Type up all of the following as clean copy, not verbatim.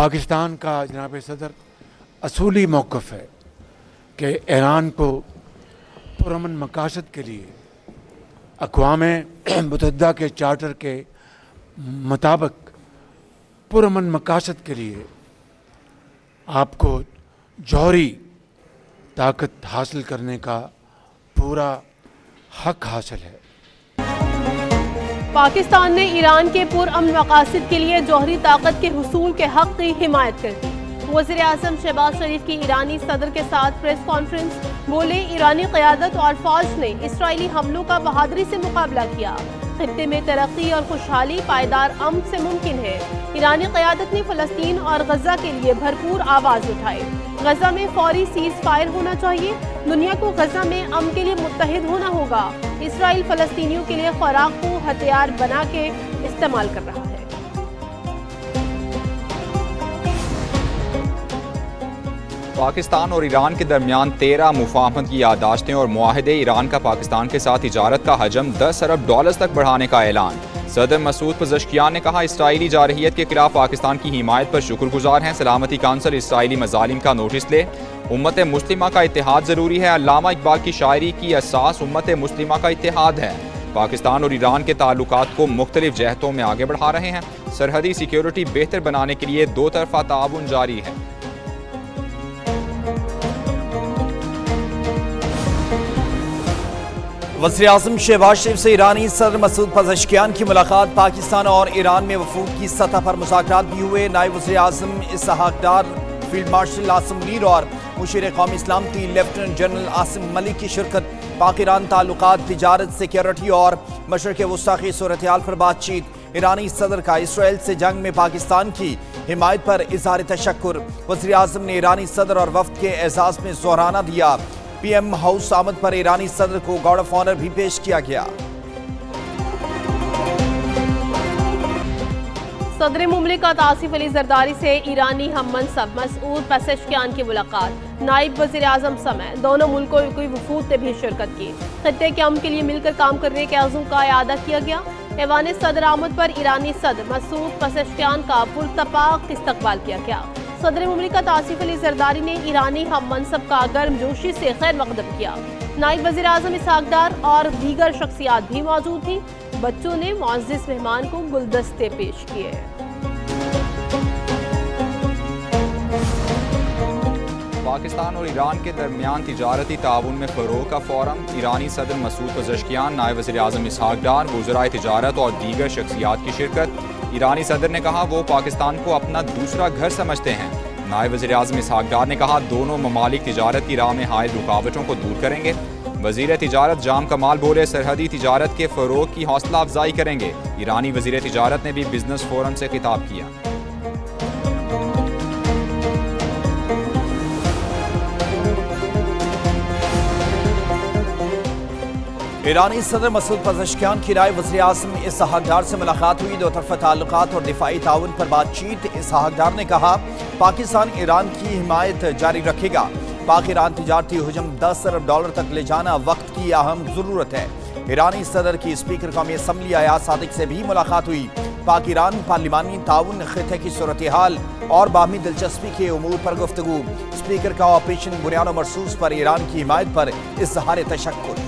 पाकिस्तान का जनाब सदर असूली मौक़िफ़ है कि ईरान को पुरअमन मकासद के लिए अक़वाम मुत्तहिदा के चार्टर के मुताबिक पुरअमन मकासद के लिए आपको जौहरी ताकत हासिल करने का पूरा हक हासिल है। पाकिस्तान ने ईरान के पुरअमन मकासद के लिए जौहरी ताकत के हुसूल के हक की हिमायत कर दी। वज़ीर आज़म शहबाज शरीफ की ईरानी सदर के साथ प्रेस कॉन्फ्रेंस, बोले ईरानी क़यादत और फ़ौज ने इसराइली हमलों का बहादुरी से मुकाबला किया। खित्ते में तरक्की और खुशहाली पायदार अमन से मुमकिन है। ईरानी क़यादत ने फ़लस्तीन और गज़ा के लिए भरपूर आवाज़ उठाई। गज़ा में फौरी सीज़ फायर होना चाहिए। दुनिया को गज़ा में अमन के लिए मुत्तहिद होना होगा। इसराइल फ़लस्तीनियों के लिए खुराक को हथियार बना के इस्तेमाल कर रहा है। पाकिस्तान और ईरान के दरमियान 13 मुफाहमत की याददाश्तें और मुआहदे। ईरान का पाकिस्तान के साथ तिजारत का हजम $10 अरब तक बढ़ाने का ऐलान। सदर मसूद पज़ेश्कियान ने कहा, इसराइली जारहियत के खिलाफ पाकिस्तान की हिमायत पर शुक्रगुजार हैं। सलामती काउंसिल इसराइली मज़ालिम का नोटिस ले। उम्मत मुस्लिमा का इत्तेहाद ज़रूरी है। अल्लामा इकबाल की शायरी की असास उम्मत मुस्लिमा का इत्तेहाद है। पाकिस्तान और ईरान के ताल्लुकात को मुख्तलिफ जहतों में आगे बढ़ा रहे हैं। सरहदी सिक्योरिटी बेहतर बनाने के लिए दो तरफा ताउन जारी है। वज़ीर आज़म शहबाज शरीफ से ईरानी सदर मसूद पज़ेश्कियान की मुलाकात। पाकिस्तान और ईरान में वफूद की सतह पर मुज़ाकरात भी हुए। नायब वज़ीर आज़म इसहाक डार, फील्ड मार्शल आसिम मुनीर और मुशीर कौमी इस्लामती लेफ्टिनेंट जनरल आसिम मलिक की शिरकत। पाक ईरान ताल्लुकात, तिजारत, सिक्योरिटी और मशरिक़ वस्ता की सूरत हाल पर बातचीत। ईरानी सदर का इसराइल से जंग में पाकिस्तान की हिमायत पर इज़हार तशक्कुर। वज़ीर आज़म ने ईरानी सदर और वफ़द के एजाज़ में ज़ोराना दिया। PM हाउस आमद पर ईरानी सदर को गार्ड ऑफ ऑनर भी पेश किया गया। सदर मुमलिकत आसिफ अली जरदारी से ईरानी हम मनसब मसूद पज़ेश्कियान की मुलाकात। नायब वज़ीर आज़म समेत दोनों मुल्कों की वफूद ने भी शिरकत की। खत्ते के अमन के लिए मिलकर काम करने के अज़्म का इआदा किया गया। ऐवान सदर आमद पर ईरानी सदर मसूद पज़ेश्कियान का पुरतपाक इस्तकबाल किया गया। सदर मुमलिकत आसिफ अली जरदारी ने ईरानी हम मनसब का गर्मजोशी से खैर मकदम किया। नायब वज़ीर आज़म इसहाक डार और दीगर शख्सियात भी मौजूद थी। बच्चों ने मुअज़्ज़िज़ मेहमान को गुलदस्ते पेश किए। पाकिस्तान और ईरान के दरमियान तिजारती ताउन में फ़रोग़ का फोरम। ईरानी सदर मसूद पज़ेश्कियान, नायब वज़ीर आज़म इसहाक डार, वज़राए तिजारत और दीगर शख्सियात की शिरकत। ईरानी सदर ने कहा, वो पाकिस्तान को अपना दूसरा घर समझते हैं। नायब वज़ीर आज़म इसहाक डार ने कहा, दोनों ममालिक तिजारत की राह में हायल रुकावटों को दूर करेंगे। वज़ीर तिजारत जाम कमाल बोले, सरहदी तिजारत के फ़रोग़ की हौसला अफजाई करेंगे। ईरानी वज़ीर तिजारत ने भी बिजनेस फोरम से खिताब किया। ईरानी सदर मसूद पज़ेश्कियान की नायब वज़ीर आज़म इसहाक डार से मुलाकात हुई। दो तरफ़ा ताल्लुकात और दिफाई ताउन पर बातचीत। इसहाक डार ने कहा, पाकिस्तान ईरान की हिमायत जारी रखेगा। पाक ईरान तिजारती हुजम $10 अरब तक ले जाना वक्त की अहम ज़रूरत है। ईरानी सदर की स्पीकर कौमी असम्बली अयाज सादिक से भी मुलाकात हुई। पाक ईरान पार्लिमानी ताउन, खित्ते की सूरत हाल और बाहमी दिलचस्पी के उमूर पर गुफ्तगू। स्पीकर का ऑपरेशन बुनियाद मरसूस पर ईरान की हिमायत पर इज़हार तशक्कुर।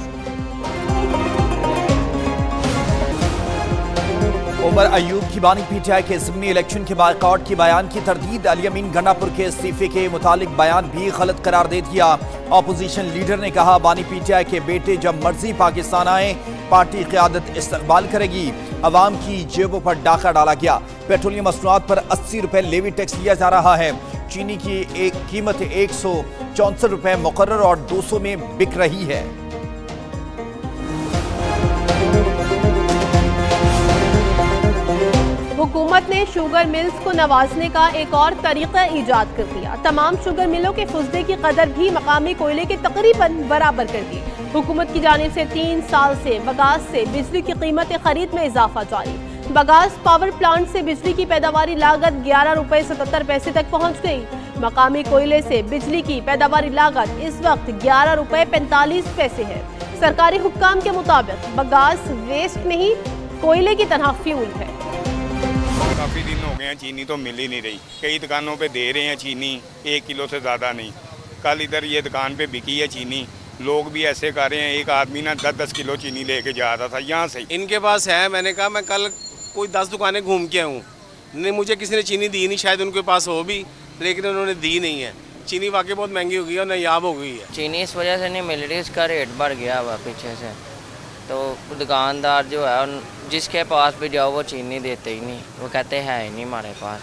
उमर अयूब की बानी PTI के ज़िमनी इलेक्शन के बायकॉट के बयान की तरदीद। अली अमीन गन्नापुर के इस्तीफे के मुतालिक बयान भी गलत करार दे दिया। अपोजिशन लीडर ने कहा, बानी PTI के बेटे जब मर्जी पाकिस्तान आए, पार्टी क़यादत इस्तकबाल करेगी। अवाम की जेबों पर डाका डाला गया। पेट्रोलियम मसनूआत पर ₹80 लेवी टैक्स लिया जा रहा है। चीनी की एक कीमत ₹164 मुकर्रर और 200 में बिक रही है। हुकूमत ने शुगर मिल्स को नवाजने का एक और तरीका ईजाद कर दिया। तमाम शुगर मिलों के फुसदे की कदर भी मकामी कोयले के तकरीबन बराबर कर दी। हुकूमत की जानिब से 3 साल से बगास से बिजली की कीमत खरीद में इजाफा जारी। बगास पावर प्लांट से बिजली की पैदावारी लागत ₹11.77 तक पहुँच गई। मकामी कोयले से बिजली की पैदावारी लागत इस वक्त ₹11.45 है। सरकारी हुक्काम के मुताबिक बगास वेस्ट नहीं, कोयले की तरह फ्यूल है। काफ़ी दिन हो गए हैं, चीनी तो मिल ही नहीं रही। कई दुकानों पे दे रहे हैं चीनी 1 किलो से ज़्यादा नहीं। कल इधर ये दुकान पे बिकी है चीनी, लोग भी ऐसे कर रहे हैं। एक आदमी ना 10-10 किलो चीनी लेके जा रहा था यहाँ से। इनके पास है, मैंने कहा मैं कल कोई 10 दुकानें घूम के आऊँ, नहीं मुझे किसी ने चीनी दी नहीं, शायद उनके पास हो भी लेकिन उन्होंने दी नहीं है। चीनी वाकई बहुत महंगी हो गई है और नायाब हो गई है। चीनी इस वजह से नहीं मिल रही, इसका रेट बढ़ गया हुआ पीछे से, तो दुकानदार जो है जिसके पास भी जाओ वो चीनी देते ही नहीं, वो कहते हैं ही नहीं हमारे पास।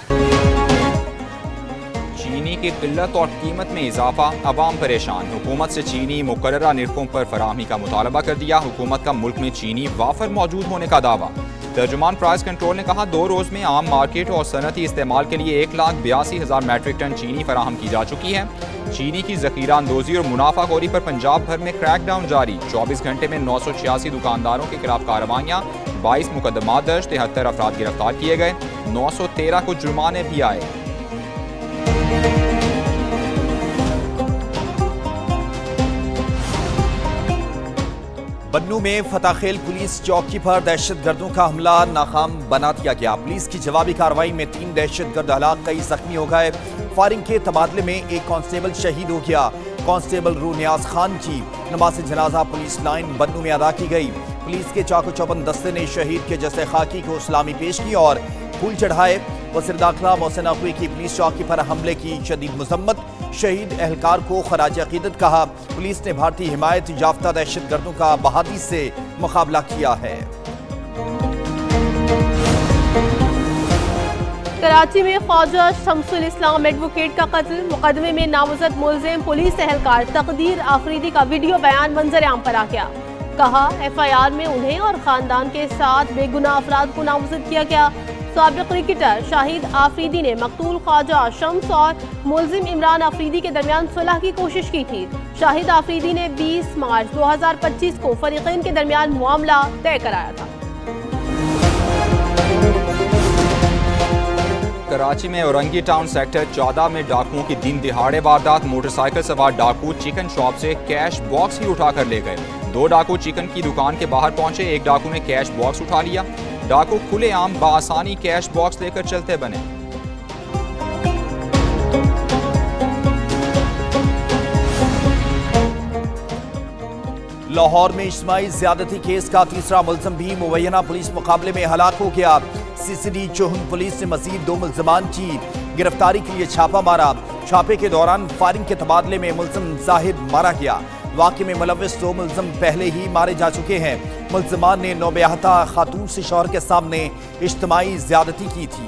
चीनी की किल्लत और कीमत में इजाफा, अवाम परेशान। हुकूमत से चीनी मुकर्ररा निर्खों पर फराहमी का मुतालबा कर दिया। हुकूमत का मुल्क में चीनी वाफर मौजूद होने का दावा। तर्जुमान प्राइस कंट्रोल ने कहा 2 रोज़ में आम मार्केट और सनती इस्तेमाल के लिए 1,82,000 मैट्रिक टन चीनी फराहम की जा चुकी है। चीनी की ज़ख़ीरा अंदोज़ी और मुनाफाखोरी पर पंजाब भर में क्रैकडाउन जारी। 24 घंटे में 986 दुकानदारों के खिलाफ कार्रवाइयाँ, 22 मुकदमात दर्ज, 73 अफराद गिरफ्तार किए गए, 913 को जुर्माने भी आए। बन्नू में फताखेल पुलिस चौकी पर दहशतगर्दों का हमला नाकाम बना दिया गया। पुलिस की जवाबी कार्रवाई में 3 दहशतगर्द हलाक, कई जख्मी हो गए। फायरिंग के तबादले में एक कांस्टेबल शहीद हो गया। कांस्टेबल रूनियाज खान की नमाज जनाजा पुलिस लाइन बन्नू में अदा की गई। पुलिस के चाको चौबंद दस्ते ने शहीद के जैसे खाकी को सलामी पेश की और फूल चढ़ाए। वज़ीर दाखिला मोहसिन नकवी की पुलिस चौकी पर हमले की शदीद मजम्मत, शहीद एहलकार को खराज अकीदत कहा। पुलिस ने भारतीय हिमायत याफ्ता दहशतगर्दों का बहादुरी से मुकाबला किया है। कराची में ख्वाजा शमसुल इस्लाम एडवोकेट का कत्ल, मुकदमे में नामजद मुलजिम पुलिस एहलकार तकदीर आफरीदी का वीडियो बयान मंजर आम पर आ गया। कहा FIR में उन्हें और खानदान के साथ बेगुनाह अफराद को नामजद किया गया। साबिक क्रिकेटर शाहिद आफरीदी ने मकतूल ख्वाजा शम्स और मुलजिम इमरान आफरीदी के दरमियान सुलह की कोशिश की थी। शाहिद आफरीदी ने 20 मार्च 2025 को फरीकैन के दरमियान मामला तय कराया था। कराची में औरंगी टाउन सेक्टर 14 में डाकुओं की दिन दिहाड़े वारदात। मोटरसाइकिल सवार डाकू चिकन शॉप से कैश बॉक्स ही उठाकर ले गए। 2 डाकू चिकन की दुकान के बाहर पहुंचे, एक डाकू ने कैश बॉक्स उठा लिया। डाकू खुलेआम बासानी कैश बॉक्स लेकर चलते बने। लाहौर में इज्तिमाई ज्यादती केस का तीसरा मुलजिम भी मुबैना पुलिस मुकाबले में हलाक हो गया। CCD चोहन पुलिस ने मजीद 2 मुलजमान की गिरफ्तारी के लिए छापा मारा। छापे के दौरान फायरिंग के तबादले में मुलजिम जाहिद मारा गया। वाक़े में मुलव्विस 2 मुलजिम पहले ही मारे जा चुके हैं। मुलजिमान ने नौबयाहता खातून से शौहर के सामने इज्तिमाई ज्यादती की थी।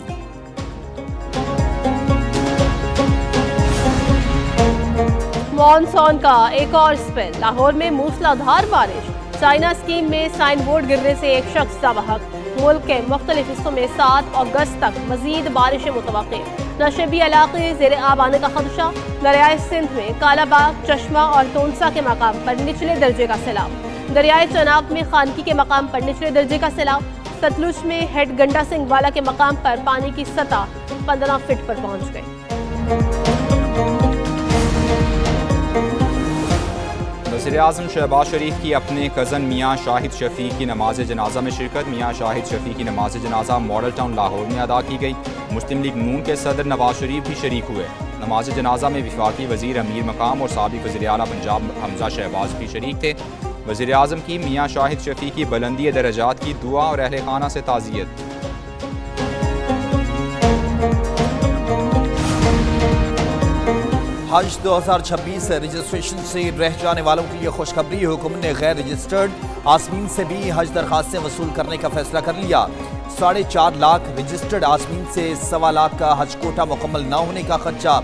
मॉनसून का एक और स्पेल, लाहौर में मूसलाधार बारिश। चाइना स्कीम में साइन बोर्ड गिरने से एक शख्स तबाहक। मुल्क के मुख्तलिफ हिस्सों में 7 अगस्त तक मजीद बारिशें मुतवक्के। नशेबी इलाके ज़ेर आब आने का खदशा। दरियाए सिंध में कालाबाग, चश्मा और तोनसा के मकाम पर निचले दर्जे का सैलाब। दरियाए चनाब में खानकी के मकाम पर निचले दर्जे का सैलाब। सतलुज में हेड गंडा सिंह वाला के मकाम पर पानी की सतह 15 फीट पर पहुंच गई। वज़ीर-ए-आज़म शहबाज शरीफ की अपने कज़न मियाँ शाहिद शफीक की नमाज जनाजा में शिरकत। मियाँ शाहिद शफीक की नमाज जनाजा मॉडल टाउन लाहौर में अदा की गई। मुस्लिम लीग नून के सदर नवाज शरीफ भी शरीक हुए। नमाज जनाजा में वफाकी वज़ीर अमीर मकाम और साबिक़ वज़ीर आला पंजाब हमजा शहबाज भी शरीक थे। वज़ीर-ए-आज़म की मियाँ शाहिद शफीक की बुलंदी दरजात की दुआ और अहले खाना से ताज़ियत। हज 2026 रजिस्ट्रेशन से रह जाने वालों के लिए खुशखबरी। हुकूमत ने गैर रजिस्टर्ड आसमीन से भी हज दरखास्तें वसूल करने का फैसला कर लिया। 4.5 लाख रजिस्टर्ड आसमीन से 1.25 लाख का हज कोटा मुकम्मल न होने का खदशा।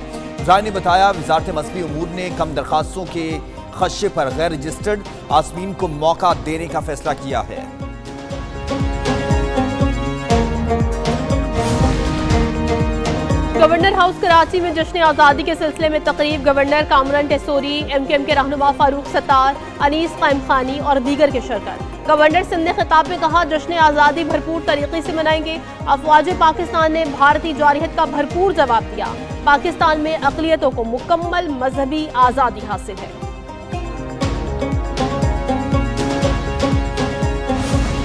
राय ने बताया वजारत मज़हबी उमूर ने कम दरखास्तों के खदशे पर गैर रजिस्टर्ड आसमीन को मौका देने का फैसला किया है। गवर्नर हाउस कराची में जश्न आज़ादी के सिलसिले में तकरीब। गवर्नर कामरान टेसोरी, MKM के रहनुमा फारूक सत्तार, अनीस कायम खानी और दीगर के शिरकत। गवर्नर सिंध ने खिताब में कहा जश्न आज़ादी भरपूर तरीके से मनाएंगे। अफवाज पाकिस्तान ने भारतीय जारहियत का भरपूर जवाब दिया। पाकिस्तान में अक़लियतों को मुकम्मल मजहबी आज़ादी हासिल है।